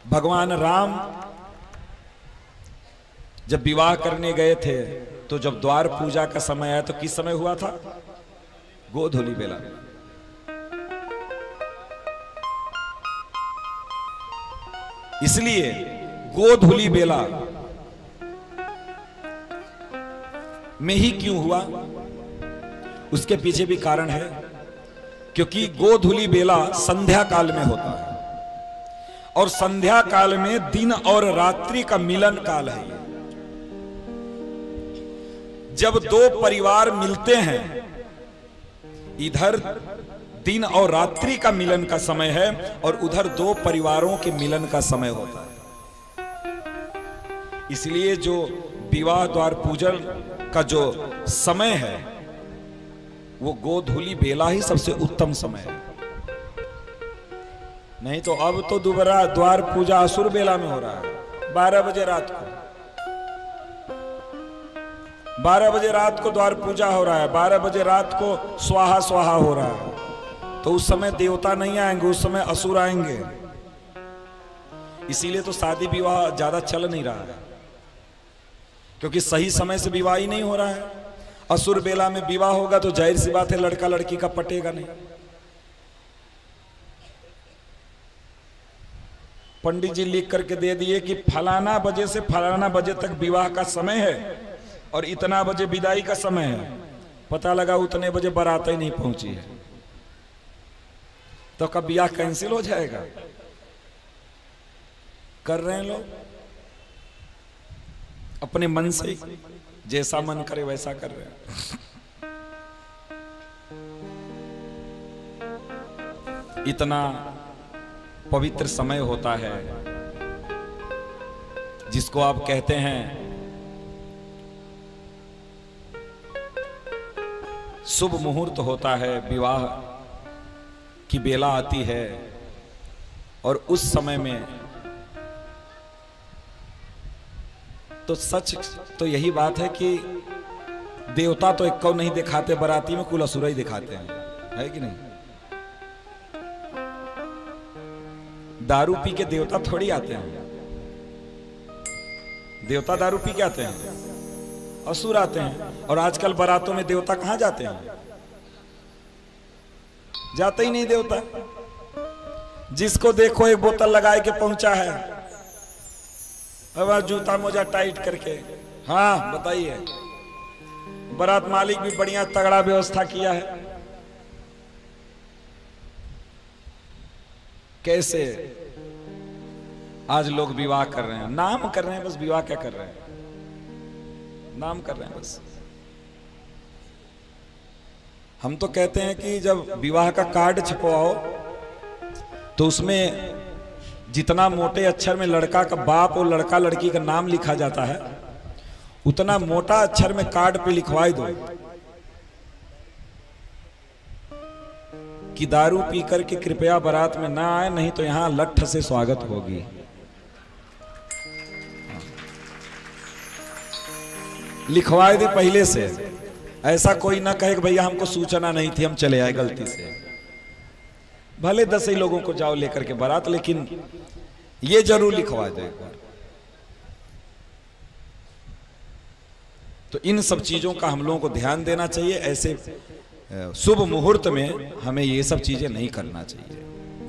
भगवान राम जब विवाह करने गए थे तो जब द्वार पूजा का समय आया तो किस समय हुआ था? गोधूलि बेला। इसलिए गोधूलि बेला में ही क्यों हुआ, उसके पीछे भी कारण है। क्योंकि गोधूलि बेला संध्या काल में होता है और संध्या काल में दिन और रात्रि का मिलन काल है। जब दो परिवार मिलते हैं, इधर दिन और रात्रि का मिलन का समय है और उधर दो परिवारों के मिलन का समय होता है। इसलिए जो विवाह द्वार पूजन का जो समय है वो गोधूलि बेला ही सबसे उत्तम समय है। नहीं तो अब तो दोबारा द्वार पूजा असुर बेला में हो रहा है। 12 बजे रात को 12 बजे रात को द्वार पूजा हो रहा है, 12 बजे रात को स्वाहा स्वाहा हो रहा है। तो उस समय देवता नहीं आएंगे, उस समय असुर आएंगे। इसीलिए तो शादी विवाह ज्यादा चल नहीं रहा है, क्योंकि सही समय से विवाह ही नहीं हो रहा है। असुर बेला में विवाह होगा तो जाहिर सी बात है लड़का लड़की का पटेगा नहीं। पंडित जी लिख करके दे दिए कि फलाना बजे से फलाना बजे तक विवाह का समय है और इतना बजे विदाई का समय है। पता लगा उतने बजे बारात ही नहीं पहुंची है, तो कब ब्याह कैंसिल हो जाएगा। कर रहे हैं लोग अपने मन से, जैसा मन करे वैसा कर रहे हैं। इतना पवित्र समय होता है जिसको आप कहते हैं शुभ मुहूर्त होता है, विवाह की बेला आती है। और उस समय में तो सच तो यही बात है कि देवता तो एक को नहीं दिखाते, बराती में कुल असुर ही दिखाते हैं, है कि नहीं? दारू पी के देवता थोड़ी आते हैं। देवता दारू पी के आते हैं, असुर आते हैं। और आजकल बारातों में देवता कहां जाते हैं? जाते ही नहीं देवता। जिसको देखो एक बोतल लगाए के पहुंचा है, अब जूता मोजा टाइट करके। हाँ बताइए, बारात मालिक भी बढ़िया तगड़ा व्यवस्था किया है। कैसे आज लोग विवाह कर रहे हैं, नाम कर रहे हैं बस। विवाह क्या कर रहे हैं? नाम कर रहे हैं बस। हम तो कहते हैं कि जब विवाह का कार्ड छपवाओ तो उसमें जितना मोटे अक्षर में लड़का का बाप और लड़का लड़की का नाम लिखा जाता है, उतना मोटा अक्षर में कार्ड पे लिखवाई दो कि दारू पी करके कृपया बारात में ना आए, नहीं तो यहां लट्ठ से स्वागत होगी। लिखवाए दे पहले से, ऐसा कोई ना कहे कि भैया हमको सूचना नहीं थी, हम चले आए गलती से। भले 10 ही लोगों को जाओ लेकर के बारात, लेकिन ये जरूर लिखवा दे एक बार। तो इन सब चीजों का हम लोगों को ध्यान देना चाहिए। ऐसे शुभ मुहूर्त में हमें ये सब चीजें नहीं करना चाहिए,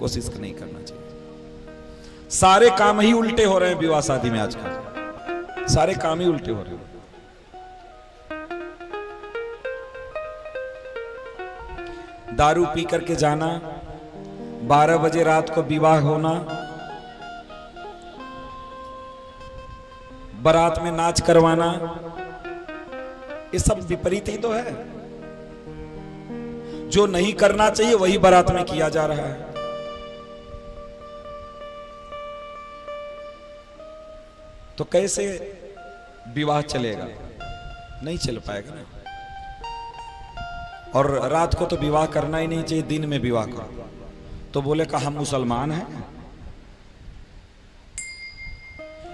कोशिश नहीं करना चाहिए। सारे काम ही उल्टे हो रहे हैं विवाह शादी में आजकल, सारे काम ही उल्टे हो रहे हैं। दारू पी करके जाना, 12 बजे रात को विवाह होना, बारात में नाच करवाना, ये सब विपरीत ही तो है। जो नहीं करना चाहिए वही बारात में किया जा रहा है। तो कैसे विवाह चलेगा? नहीं चल पाएगा ना। और रात को तो विवाह करना ही नहीं चाहिए, दिन में विवाह करो। तो बोले का हम मुसलमान हैं?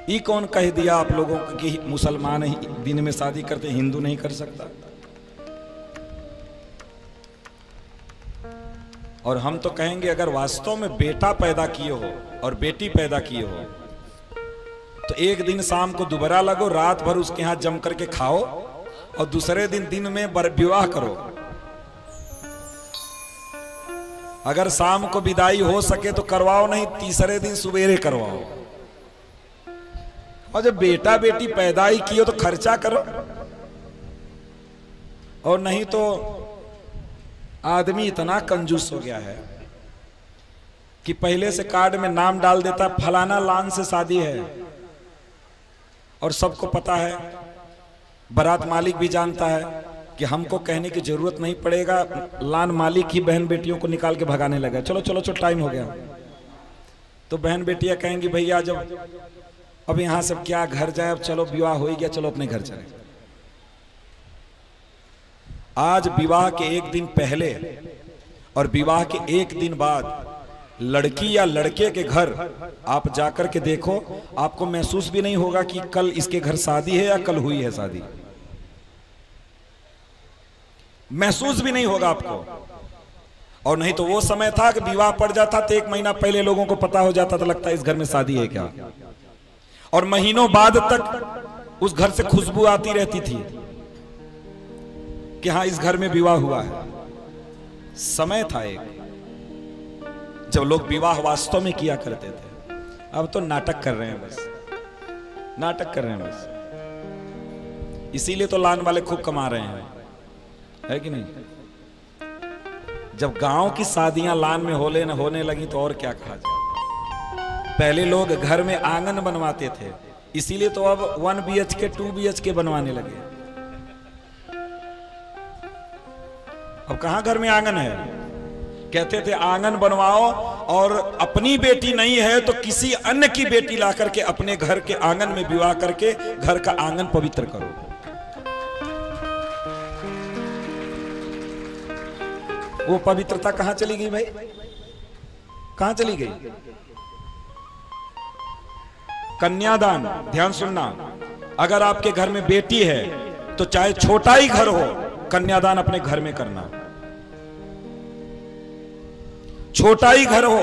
ये कौन कह दिया आप लोगों को कि मुसलमान ही दिन में शादी करते, हिंदू नहीं कर सकता? और हम तो कहेंगे अगर वास्तव में बेटा पैदा किए हो और बेटी पैदा किए हो तो एक दिन शाम को दुबारा लगो, रात भर उसके यहाँ जम करके खाओ और दूसरे दिन में विवाह करो। अगर शाम को विदाई हो सके तो करवाओ, नहीं तीसरे दिन सुबेरे करवाओ। और जब बेटा बेटी पैदा ही किए तो खर्चा करो, और नहीं तो आदमी इतना कंजूस हो गया है कि पहले से कार्ड में नाम डाल देता फलाना लान से शादी है, और सबको पता है, बारात मालिक भी जानता है कि हमको कहने की जरूरत नहीं पड़ेगा, लान मालिक ही बहन बेटियों को निकाल के भगाने लगा, चलो चलो चलो टाइम हो गया। तो बहन बेटियां कहेंगी भैया जब अब यहां से क्या घर जाए, अब चलो विवाह हो ही गया, चलो अपने घर चले। आज विवाह के एक दिन पहले और विवाह के एक दिन बाद लड़की या लड़के के घर आप जाकर के देखो, आपको महसूस भी नहीं होगा कि कल इसके घर शादी है या कल हुई है शादी, महसूस भी नहीं होगा आपको। और नहीं तो वो समय था कि विवाह पड़ जाता तो एक महीना पहले लोगों को पता हो जाता था, लगता है इस घर में शादी है क्या, और महीनों बाद तक उस घर से खुशबू आती रहती थी कि हाँ इस घर में विवाह हुआ है। समय था एक जब लोग विवाह वास्तव में किया करते थे। अब तो नाटक कर रहे हैं, बस नाटक कर रहे हैं बस। इसीलिए तो लान वाले खूब कमा रहे हैं, है कि नहीं। जब गांव की शादियां लान में होने लगी तो और क्या कहा जाए। पहले लोग घर में आंगन बनवाते थे, इसीलिए तो अब 1 BHK 2 BHK बनवाने लगे। अब कहां घर में आंगन है। कहते थे आंगन बनवाओ, और अपनी बेटी नहीं है तो किसी अन्य की बेटी ला करके अपने घर के आंगन में विवाह करके घर का आंगन पवित्र करो। वो पवित्रता कहां चली गई भाई, कहां चली गई। कन्यादान, ध्यान सुनना, अगर आपके घर में बेटी है तो चाहे छोटा ही घर हो, कन्यादान अपने घर में करना। छोटा ही घर हो,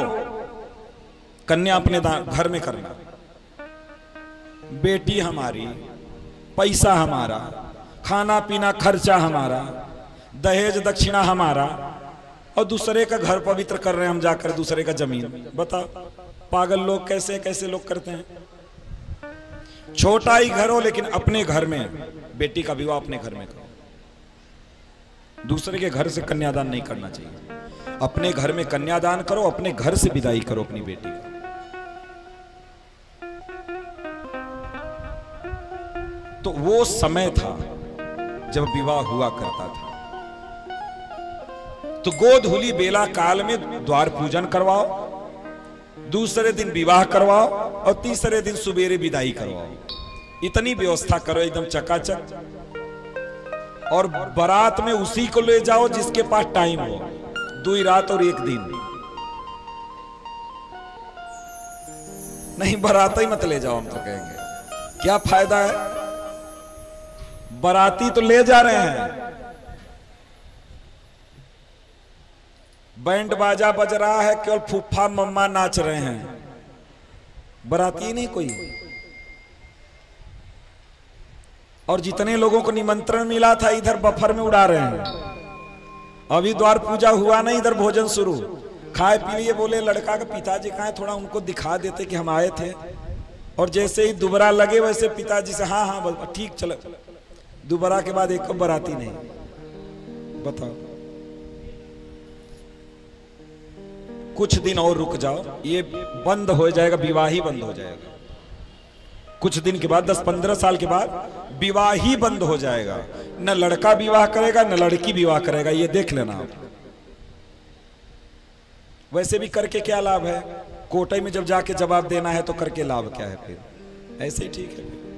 कन्या अपने घर में करना। बेटी हमारी, पैसा हमारा, खाना पीना खर्चा हमारा, दहेज दक्षिणा हमारा, और दूसरे का घर पवित्र कर रहे हैं हम जाकर, दूसरे का जमीन। बताओ पागल लोग कैसे कैसे लोग करते हैं। छोटा ही घर हो लेकिन अपने घर में बेटी का विवाह अपने घर में करो। दूसरे के घर से कन्यादान नहीं करना चाहिए। अपने घर में कन्यादान करो, अपने घर से विदाई करो अपनी बेटी का। तो वो समय था जब विवाह हुआ करता था। तो गोधूली बेला काल में द्वार पूजन करवाओ, दूसरे दिन विवाह करवाओ, और तीसरे दिन सुबेरे विदाई करवाओ। इतनी व्यवस्था करो एकदम चकाचक। और बारात में उसी को ले जाओ जिसके पास टाइम हो, 2 रात और 1 दिन। नहीं बारात ही मत ले जाओ, हम तो कहेंगे क्या फायदा है। बाराती तो ले जा रहे हैं, बैंड बाजा बज रहा है, केवल फूफा मम्मा नाच रहे हैं, बाराती नहीं कोई। और जितने लोगों को निमंत्रण मिला था इधर बफर में उड़ा रहे हैं। अभी द्वार पूजा हुआ नहीं, इधर भोजन शुरू। खाए पी लिए, बोले लड़का का पिताजी कहाँ है, थोड़ा उनको दिखा देते कि हम आए थे। और जैसे ही दुबरा लगे वैसे पिताजी से हाँ हाँ ठीक चलो। दुबरा के बाद एक को बाराती नहीं। बताओ, कुछ दिन और रुक जाओ, ये बंद हो जाएगा, विवाह ही बंद हो जाएगा। कुछ दिन के बाद 10-15 साल के बाद विवाह ही बंद हो जाएगा। न लड़का विवाह करेगा न लड़की विवाह करेगा, ये देख लेना आप। वैसे भी करके क्या लाभ है, कोर्ट में जब जाके जवाब देना है तो करके लाभ क्या है फिर, ऐसे ही ठीक है।